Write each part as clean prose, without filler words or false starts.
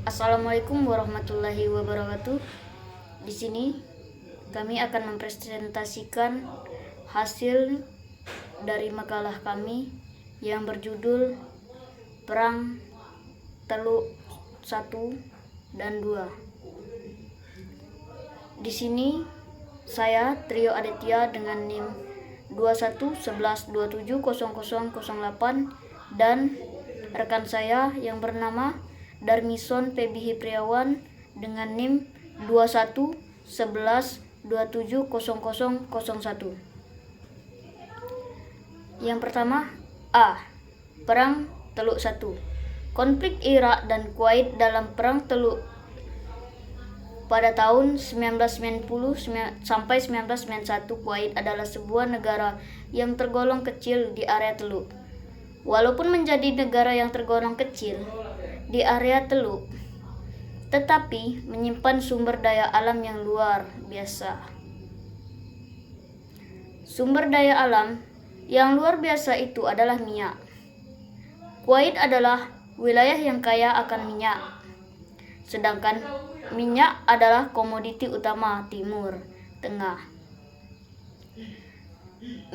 Assalamualaikum warahmatullahi wabarakatuh. Di sini kami akan mempresentasikan hasil dari makalah kami yang berjudul Perang Teluk 1 dan 2. Di sini saya Trio Aditya dengan NIM 2111270008 dan rekan saya yang bernama Darmison Febihi Priawan dengan NIM 2111270001. Yang pertama, A. Perang Teluk 1. Konflik Irak dan Kuwait dalam Perang Teluk pada tahun 1990 sampai 1991, Kuwait adalah sebuah negara yang tergolong kecil di area Teluk. Walaupun menjadi negara yang tergolong kecil di area Teluk, tetapi menyimpan sumber daya alam yang luar biasa. Sumber daya alam yang luar biasa itu adalah minyak. Kuwait adalah wilayah yang kaya akan minyak, sedangkan minyak adalah komoditi utama Timur Tengah.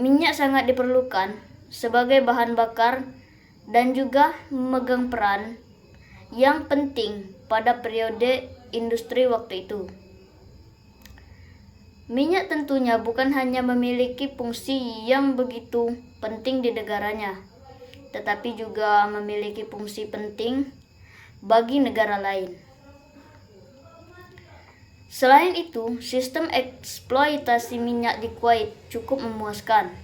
Minyak sangat diperlukan sebagai bahan bakar dan juga memegang peran yang penting pada periode industri waktu itu. Minyak tentunya bukan hanya memiliki fungsi yang begitu penting di negaranya, tetapi juga memiliki fungsi penting bagi negara lain. Selain itu, sistem eksploitasi minyak di Kuwait cukup memuaskan,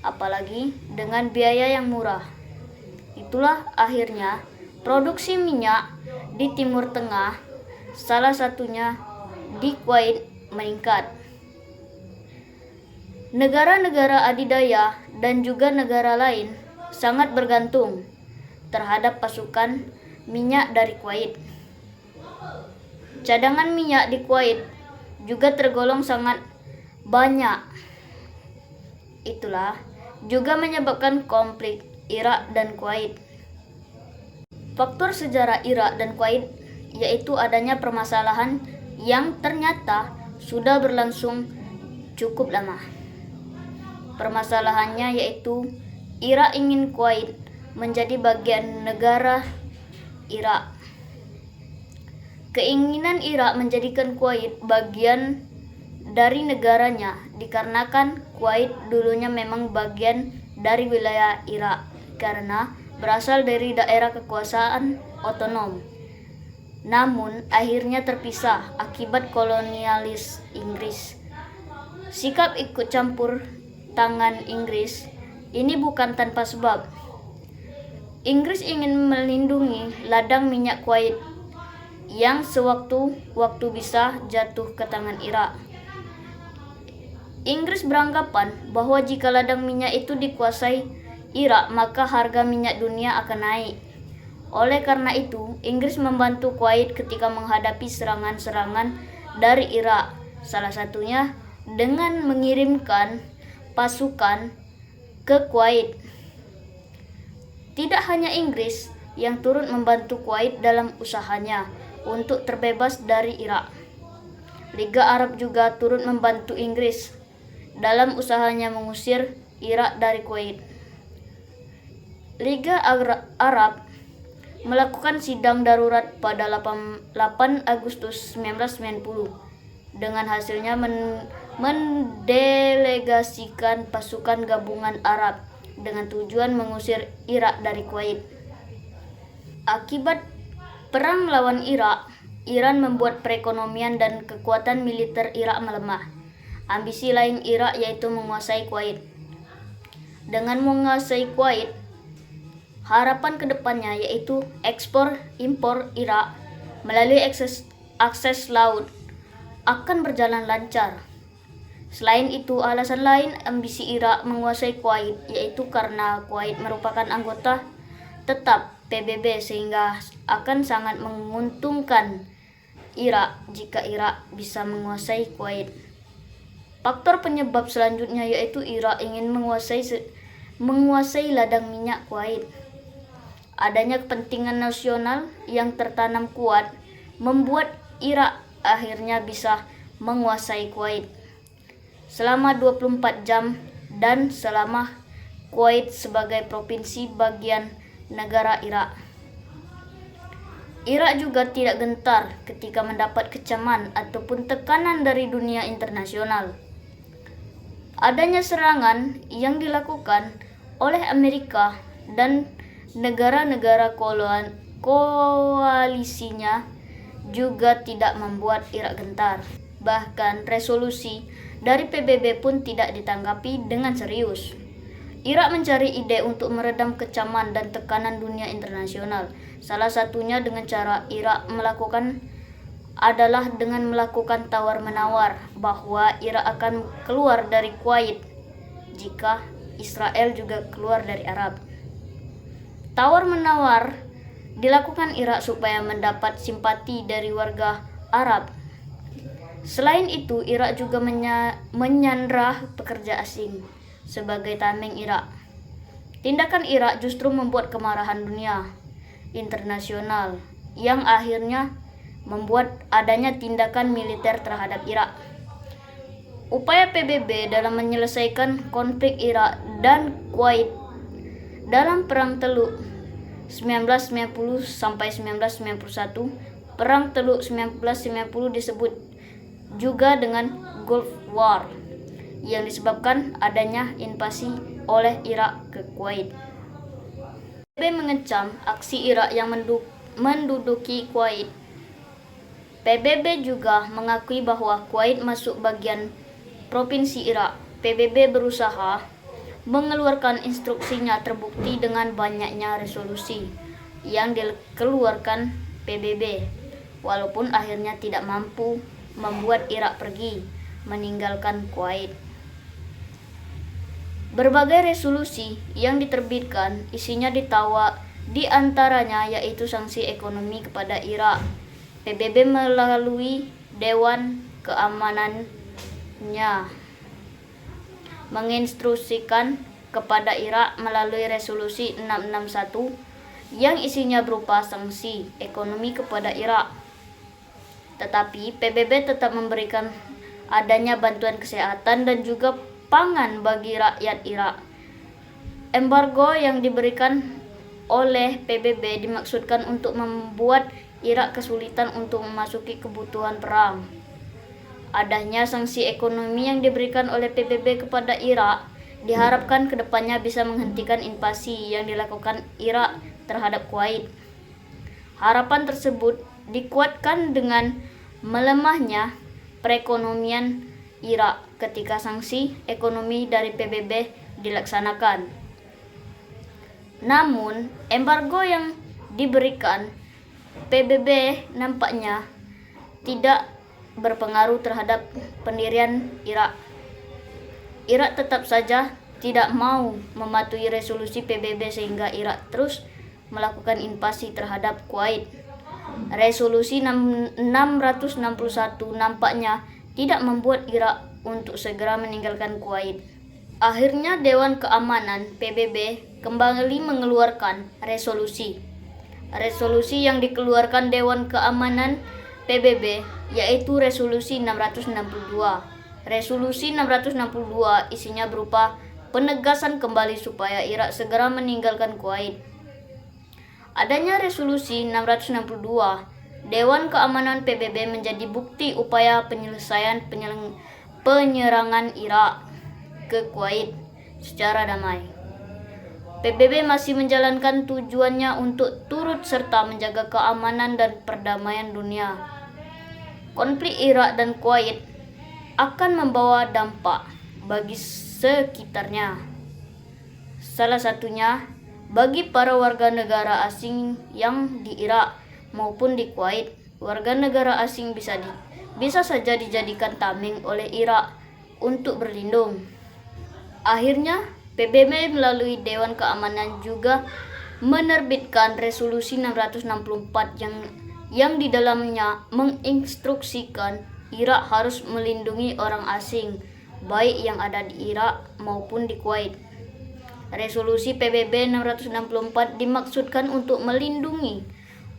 apalagi dengan biaya yang murah. Itulah akhirnya produksi minyak di Timur Tengah, salah satunya di Kuwait, meningkat. Negara-negara adidaya dan juga negara lain sangat bergantung terhadap pasukan minyak dari Kuwait. Cadangan minyak di Kuwait juga tergolong sangat banyak. Itulah juga menyebabkan konflik Irak dan Kuwait. Faktor sejarah Irak dan Kuwait yaitu adanya permasalahan yang ternyata sudah berlangsung cukup lama. Permasalahannya yaitu Irak ingin Kuwait menjadi bagian negara Irak. Keinginan Irak menjadikan Kuwait bagian dari negaranya dikarenakan Kuwait dulunya memang bagian dari wilayah Irak karena berasal dari daerah kekuasaan otonom. Namun akhirnya terpisah akibat kolonialis Inggris. Sikap ikut campur tangan Inggris ini bukan tanpa sebab. Inggris ingin melindungi ladang minyak Kuwait yang sewaktu-waktu bisa jatuh ke tangan Irak. Inggris beranggapan bahwa jika ladang minyak itu dikuasai Irak, maka harga minyak dunia akan naik. Oleh karena itu, Inggris membantu Kuwait ketika menghadapi serangan-serangan dari Irak, salah satunya dengan mengirimkan pasukan ke Kuwait. Tidak hanya Inggris yang turut membantu Kuwait dalam usahanya untuk terbebas dari Irak. Liga Arab juga turut membantu Inggris dalam usahanya mengusir Irak dari Kuwait. Liga Arab melakukan sidang darurat pada 8 Agustus 1990. Dengan hasilnya mendelegasikan pasukan gabungan Arab dengan tujuan mengusir Irak dari Kuwait. Akibat perang melawan Irak, Iran membuat perekonomian dan kekuatan militer Irak melemah. Ambisi lain Irak yaitu menguasai Kuwait. Dengan menguasai Kuwait, harapan kedepannya yaitu ekspor impor Irak melalui akses laut akan berjalan lancar. Selain itu, alasan lain ambisi Irak menguasai Kuwait yaitu karena Kuwait merupakan anggota tetap PBB sehingga akan sangat menguntungkan Irak jika Irak bisa menguasai Kuwait. Faktor penyebab selanjutnya yaitu Irak ingin menguasai ladang minyak Kuwait. Adanya kepentingan nasional yang tertanam kuat membuat Irak akhirnya bisa menguasai Kuwait selama 24 jam dan selama Kuwait sebagai provinsi bagian negara Irak. Irak juga tidak gentar ketika mendapat kecaman ataupun tekanan dari dunia internasional. Adanya serangan yang dilakukan oleh Amerika dan negara-negara koalisinya juga tidak membuat Irak gentar. Bahkan resolusi dari PBB pun tidak ditanggapi dengan serius. Irak mencari ide untuk meredam kecaman dan tekanan dunia internasional. Salah satunya dengan cara Irak melakukan adalah dengan melakukan tawar-menawar bahwa Irak akan keluar dari Kuwait jika Israel juga keluar dari Arab. Tawar-menawar dilakukan Irak supaya mendapat simpati dari warga Arab. Selain itu, Irak juga menyandra pekerja asing sebagai tameng Irak. Tindakan Irak justru membuat kemarahan dunia internasional yang akhirnya membuat adanya tindakan militer terhadap Irak. Upaya PBB dalam menyelesaikan konflik Irak dan Kuwait dalam Perang Teluk 1990 sampai 1991, Perang Teluk 1990 disebut juga dengan Gulf War, yang disebabkan adanya invasi oleh Irak ke Kuwait. PBB mengecam aksi Irak yang menduduki Kuwait. PBB juga mengakui bahwa Kuwait masuk bagian provinsi Irak. PBB berusaha mengeluarkan instruksinya terbukti dengan banyaknya resolusi yang dikeluarkan PBB, walaupun akhirnya tidak mampu membuat Irak pergi meninggalkan Kuwait. Berbagai resolusi yang diterbitkan isinya di antaranya yaitu sanksi ekonomi kepada Irak. PBB melalui Dewan Keamanannya menginstruksikan kepada Irak melalui resolusi 661 yang isinya berupa sanksi ekonomi kepada Irak. Tetapi PBB tetap memberikan adanya bantuan kesehatan dan juga pangan bagi rakyat Irak. Embargo yang diberikan oleh PBB dimaksudkan untuk membuat Irak kesulitan untuk memasuki kebutuhan perang. Adanya sanksi ekonomi yang diberikan oleh PBB kepada Irak diharapkan kedepannya bisa menghentikan invasi yang dilakukan Irak terhadap Kuwait. Harapan tersebut dikuatkan dengan melemahnya perekonomian Irak ketika sanksi ekonomi dari PBB dilaksanakan. Namun, embargo yang diberikan PBB nampaknya tidak berpengaruh terhadap pendirian Irak. Irak tetap saja tidak mau mematuhi resolusi PBB sehingga Irak terus melakukan invasi terhadap Kuwait. Resolusi 661 nampaknya tidak membuat Irak untuk segera meninggalkan Kuwait. Akhirnya Dewan Keamanan PBB kembali mengeluarkan resolusi. Resolusi yang dikeluarkan Dewan Keamanan PBB yaitu Resolusi 662. Resolusi 662 isinya berupa penegasan kembali supaya Irak segera meninggalkan Kuwait. Adanya Resolusi 662 Dewan Keamanan PBB menjadi bukti upaya penyelesaian penyerangan Irak ke Kuwait secara damai. PBB masih menjalankan tujuannya untuk turut serta menjaga keamanan dan perdamaian dunia. Konflik Irak dan Kuwait akan membawa dampak bagi sekitarnya. Salah satunya bagi para warga negara asing yang di Irak maupun di Kuwait. Warga negara asing bisa saja dijadikan tameng oleh Irak untuk berlindung. Akhirnya, PBB melalui Dewan Keamanan juga menerbitkan Resolusi 664 yang di dalamnya menginstruksikan Irak harus melindungi orang asing, baik yang ada di Irak maupun di Kuwait. Resolusi PBB 664 dimaksudkan untuk melindungi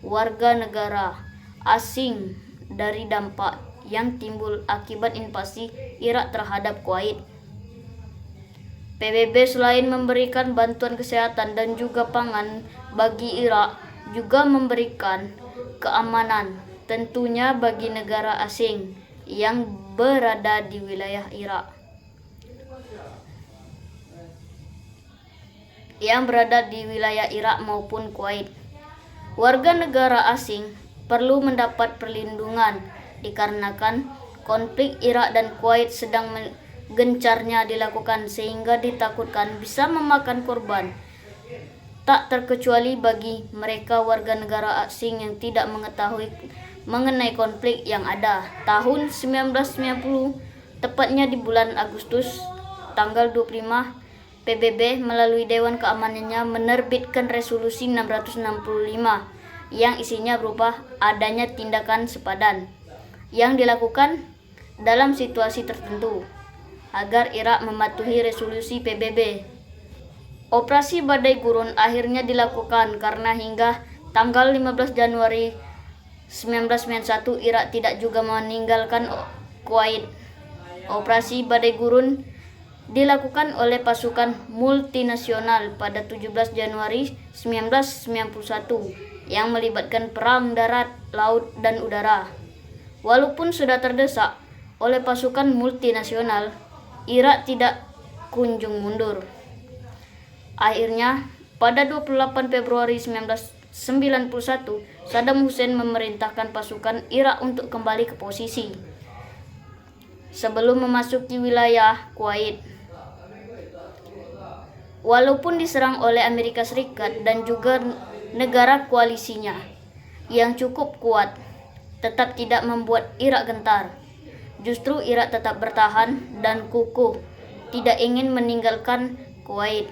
warga negara asing dari dampak yang timbul akibat invasi Irak terhadap Kuwait. PBB selain memberikan bantuan kesehatan dan juga pangan bagi Irak, juga memberikan keamanan tentunya bagi negara asing yang berada di wilayah Irak. Maupun Kuwait. Warga negara asing perlu mendapat perlindungan dikarenakan konflik Irak dan Kuwait sedang gencarnya dilakukan sehingga ditakutkan bisa memakan korban. Tak terkecuali bagi mereka warga negara asing yang tidak mengetahui mengenai konflik yang ada. Tahun 1990, tepatnya di bulan Agustus tanggal 25, PBB melalui Dewan Keamanannya menerbitkan Resolusi 665 yang isinya berupa adanya tindakan sepadan yang dilakukan dalam situasi tertentu agar Irak mematuhi resolusi PBB. Operasi Badai Gurun akhirnya dilakukan karena hingga tanggal 15 Januari 1991 Irak tidak juga meninggalkan Kuwait. Operasi Badai Gurun dilakukan oleh pasukan multinasional pada 17 Januari 1991 yang melibatkan perang darat, laut, dan udara. Walaupun sudah terdesak oleh pasukan multinasional, Irak tidak kunjung mundur. Akhirnya, pada 28 Februari 1991, Saddam Hussein memerintahkan pasukan Irak untuk kembali ke posisi sebelum memasuki wilayah Kuwait. Walaupun diserang oleh Amerika Serikat dan juga negara koalisinya yang cukup kuat, tetap tidak membuat Irak gentar. Justru Irak tetap bertahan dan kukuh, tidak ingin meninggalkan Kuwait.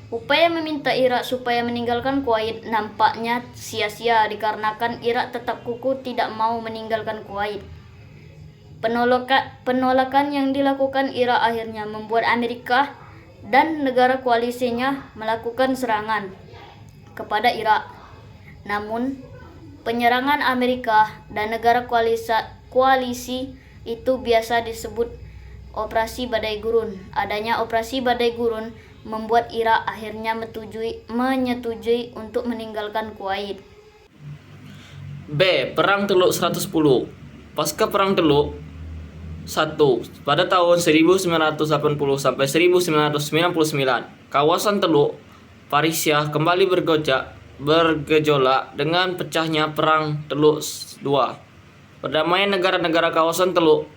Upaya meminta Irak supaya meninggalkan Kuwait nampaknya sia-sia dikarenakan Irak tetap kukuh tidak mau meninggalkan Kuwait. Penolakan yang dilakukan Irak akhirnya membuat Amerika dan negara koalisinya melakukan serangan kepada Irak. Namun, penyerangan Amerika dan negara koalisi itu biasa disebut Operasi Badai Gurun. Adanya Operasi Badai Gurun membuat Irak akhirnya menyetujui untuk meninggalkan Kuwait. B. Perang Teluk 110. Pasca Perang Teluk 1 pada tahun 1980 sampai 1999, kawasan Teluk Parisia kembali bergejolak dengan pecahnya Perang Teluk 2. Perdamaian negara-negara kawasan Teluk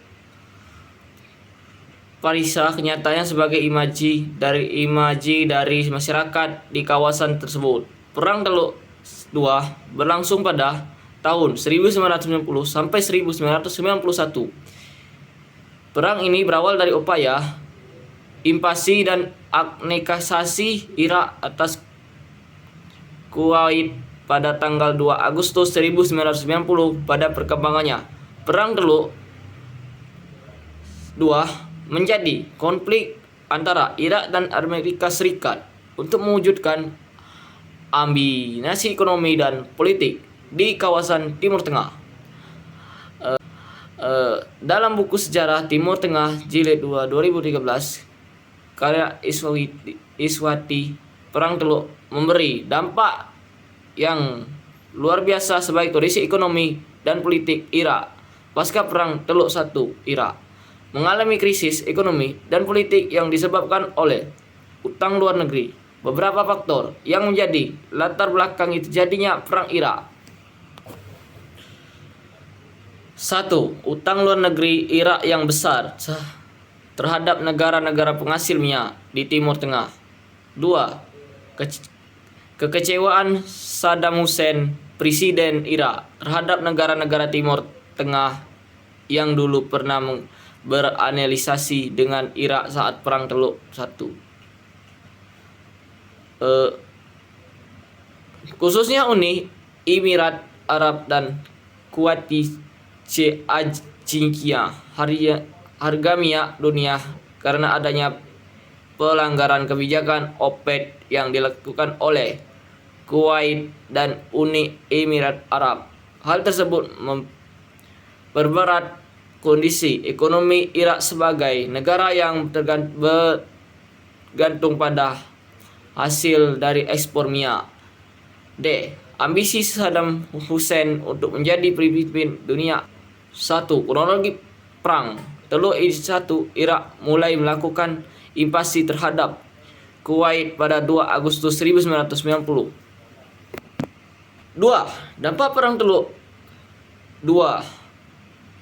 Parisia kenyataannya sebagai imaji dari masyarakat di kawasan tersebut. Perang Teluk 2 berlangsung pada tahun 1990 sampai 1991. Perang ini berawal dari upaya invasi dan aneksasi Irak atas Kuwait pada tanggal 2 Agustus 1990. Pada perkembangannya, Perang Teluk 2 menjadi konflik antara Irak dan Amerika Serikat untuk mewujudkan ambinasi ekonomi dan politik di kawasan Timur Tengah. Dalam buku sejarah Timur Tengah Jilid 2 2013, karya Iswati, Perang Teluk memberi dampak yang luar biasa sebagai kondisi ekonomi dan politik Irak. Pasca Perang Teluk 1, Irak mengalami krisis ekonomi dan politik yang disebabkan oleh utang luar negeri. Beberapa faktor yang menjadi latar belakang itu jadinya Perang Irak. 1. Utang luar negeri Irak yang besar terhadap negara-negara penghasil minyak di Timur Tengah. 2. Kekecewaan Saddam Hussein, Presiden Irak, terhadap negara-negara Timur Tengah yang dulu pernah beranalisasi dengan Irak saat Perang Teluk 1. Khususnya Uni Emirat Arab dan harga minyak dunia karena adanya pelanggaran kebijakan OPEC yang dilakukan oleh Kuwait dan Uni Emirat Arab. Hal tersebut memperberat kondisi ekonomi Irak sebagai negara yang bergantung pada hasil dari ekspor minyak. D. Ambisi Saddam Hussein untuk menjadi pemimpin dunia. 1. Kronologi perang. Teluk I1 Irak mulai melakukan invasi terhadap Kuwait pada 2 Agustus 1990. 2. Dampak Perang Teluk 2.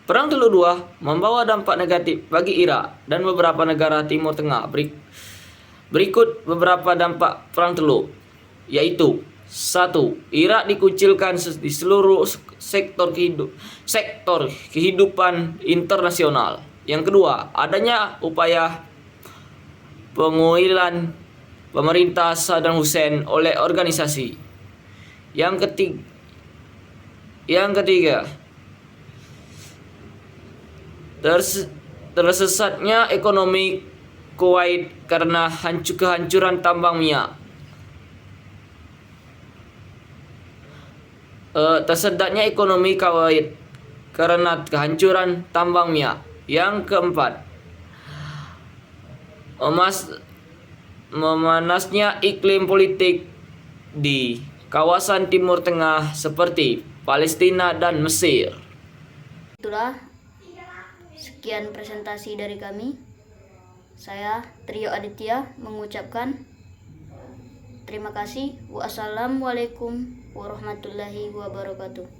Perang Teluk II membawa dampak negatif bagi Irak dan beberapa negara Timur Tengah. Berikut beberapa dampak Perang Teluk, yaitu 1. Irak dikucilkan di seluruh sektor kehidupan internasional. Yang kedua, adanya upaya penguilan pemerintah Saddam Hussein oleh organisasi. Yang ketiga, tersesatnya ekonomi Kuwait karena kehancuran tambang minyak. Tersedatnya ekonomi Kuwait karena kehancuran tambang minyak. Yang keempat, memanasnya iklim politik di kawasan Timur Tengah seperti Palestina dan Mesir. Itulah sekian presentasi dari kami. Saya Trio Aditya mengucapkan terima kasih. Wassalamualaikum warahmatullahi wabarakatuh.